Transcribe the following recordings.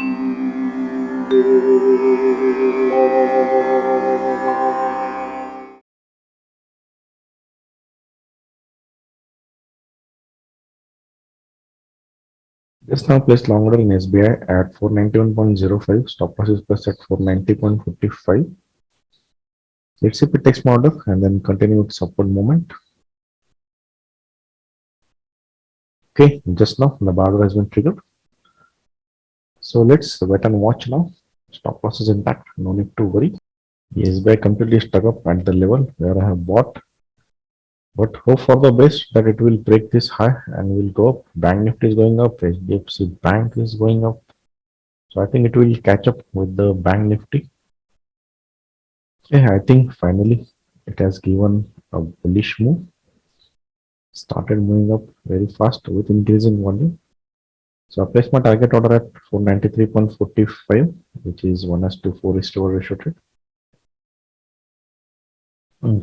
Just now placed long order in SBI at 491.05. Stop loss is placed at 490.55. Let's see if it takes more order and then continue with support movement. Okay, just now the bar order has been triggered. So let's wait and watch now. Stop loss is intact, no need to worry. The SBI completely stuck up at the level where I have bought, but hope for the best that it will break this high and will go up. Bank Nifty is going up, HDFC Bank is going up. So I think it will catch up with the Bank Nifty. Okay, I think finally it has given a bullish move. Started moving up very fast with increasing volume. So I placed my target order at 493.45, which is 1:4 ratio trade.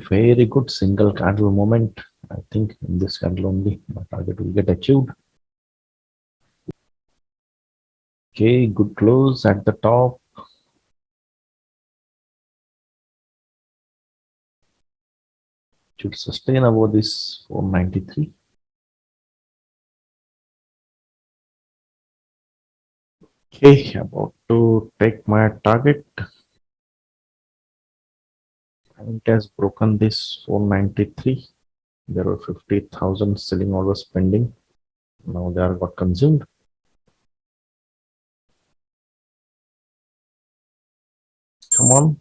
Very good single candle moment. I think in this candle only my target will get achieved. Okay, good close at the top. Should sustain above this 493. Okay, about to take my target. And it has broken this 493. There were 50,000 selling orders pending. Now they are got consumed. Come on.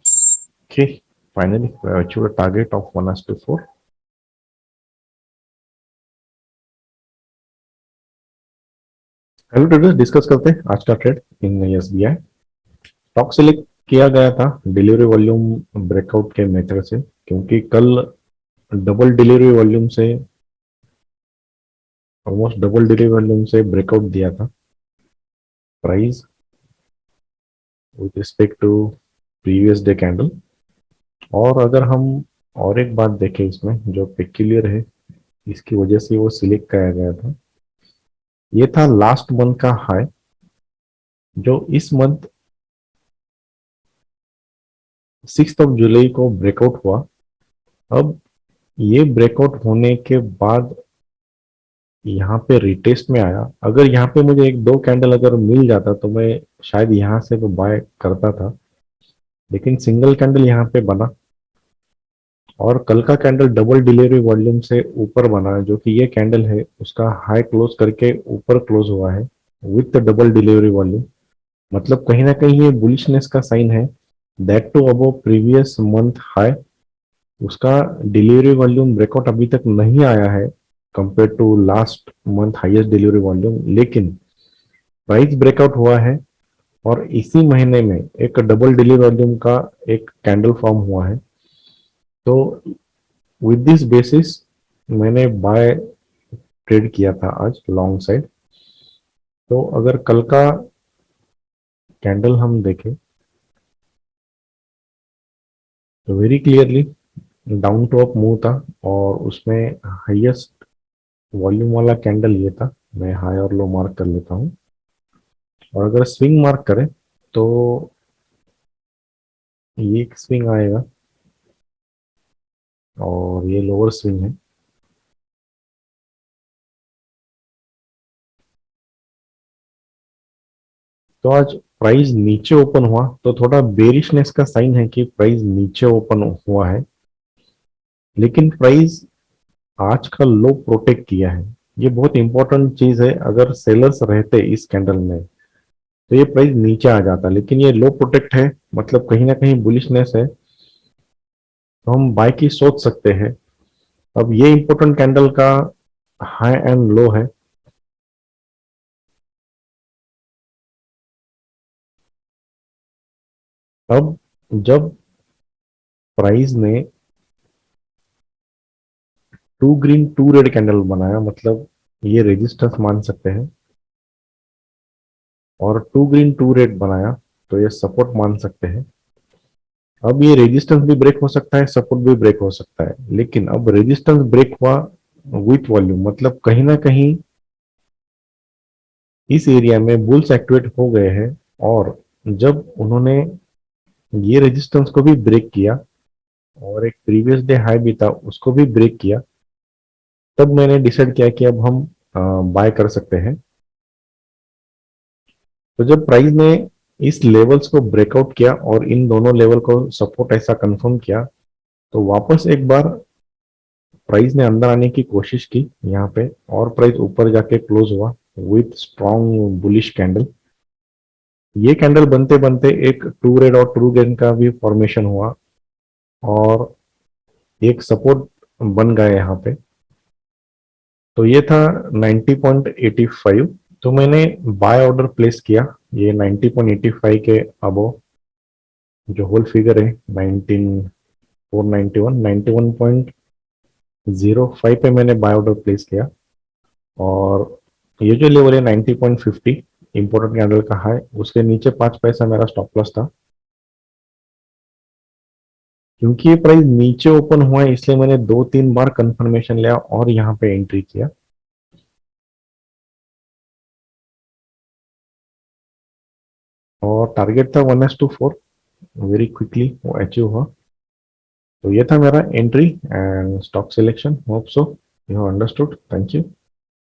Okay, finally we have achieved a target of 1:4. Hello traders, discuss करते हैं आज का trade in SBI. Stock select किया गया था delivery volume breakout के method से, क्योंकि कल डबल डिलीवरी वॉल्यूम से ऑलमोस्ट डबल डिलीवरी वॉल्यूम से ब्रेकआउट दिया था price with respect to previous day candle. और अगर हम और एक बात देखें इसमें जो पेक्यूलियर है, इसकी वजह से वो सिलेक्ट किया गया था, ये था लास्ट मंथ का हाई जो इस मंथ 6 जुलाई को ब्रेकआउट हुआ। अब ये ब्रेकआउट होने के बाद यहाँ पे रिटेस्ट में आया। अगर यहाँ पे मुझे एक दो कैंडल अगर मिल जाता तो मैं शायद यहाँ से तो बाय करता था, लेकिन सिंगल कैंडल यहाँ पे बना और कल का कैंडल डबल डिलीवरी वॉल्यूम से ऊपर बना, जो कि ये कैंडल है उसका हाई क्लोज करके ऊपर क्लोज हुआ है विथ डबल डिलीवरी वॉल्यूम। मतलब कहीं ना कहीं ये बुलिशनेस का साइन है, that too above previous month high. उसका डिलीवरी वॉल्यूम ब्रेकआउट अभी तक नहीं आया है compare to last month highest delivery volume, लेकिन प्राइस ब्रेकआउट हुआ है और इसी महीने में एक डबल डिलीवरी वॉल्यूम का एक कैंडल फॉर्म हुआ है। तो विद दिस बेसिस मैंने बाय ट्रेड किया था आज लॉन्ग साइड। तो अगर कल का कैंडल हम देखें तो very clearly down to up move था और उसमें हाईएस्ट वॉल्यूम वाला कैंडल ये था। मैं हाई और लो मार्क कर लेता हूं, और अगर स्विंग मार्क करें तो ये एक स्विंग आएगा और ये लोअर स्विंग है। तो आज प्राइस नीचे ओपन हुआ तो थोड़ा बेरिशनेस का साइन है कि प्राइस नीचे ओपन हुआ है, लेकिन प्राइस आज का लो प्रोटेक्ट किया है। ये बहुत इंपॉर्टेंट चीज है। अगर सेलर्स रहते इस कैंडल में तो ये प्राइस नीचे आ जाता, लेकिन ये लो प्रोटेक्ट है, मतलब कहीं ना कहीं बुलिशनेस है, तो हम बाय की सोच सकते हैं। अब ये इंपॉर्टेंट कैंडल का हाई एंड लो है। अब जब प्राइस ने two green two red candle बनाया, मतलब ये रेजिस्टेंस मान सकते हैं, और टू ग्रीन टू रेड बनाया तो ये सपोर्ट मान सकते हैं। अब ये रेजिस्टेंस भी ब्रेक हो सकता है, सपोर्ट भी ब्रेक हो सकता है, लेकिन अब रेजिस्टेंस ब्रेक हुआ विथ वॉल्यूम, मतलब कहीं ना कहीं इस एरिया में बुल्स एक्टिवेट हो गए हैं और जब उन्होंने ये रेजिस्टेंस को भी ब्रेक किया और एक प्रीवियस डे हाई भी था उसको भी ब्रेक किया, तब मैंने डिसाइड किया कि अब हम बाय कर सकते हैं। तो जब प्राइस ने इस लेवल्स को ब्रेकआउट किया और इन दोनों लेवल को सपोर्ट ऐसा कंफर्म किया, तो वापस एक बार प्राइस ने अंदर आने की कोशिश की यहाँ पे, और प्राइस ऊपर जाके क्लोज हुआ विथ स्ट्रॉन्ग बुलिश कैंडल। ये कैंडल बनते बनते एक टू रेड और ट्रू गेन का भी फॉर्मेशन हुआ और एक सपोर्ट बन गया यहाँ पे। तो ये था 90.85। तो मैंने बाय ऑर्डर प्लेस किया ये 90.85 के अबो, जो होल फिगर है 19491 91.05 पे मैंने बाय ऑर्डर प्लेस किया। और ये जो लेवल है 90.50 इंपोर्टेंट कैंडल का हाई, उसके नीचे 5 पैसा मेरा स्टॉप लॉस था। क्योंकि ये प्राइस नीचे ओपन हुआ है इसलिए मैंने 2-3 बार कंफर्मेशन लिया और यहाँ पे एंट्री किया। और टारगेट था 1:4, वेरी क्विकली वो अचीव हुआ। तो ये था मेरा entry and stock selection. Hope so you have understood. Thank you.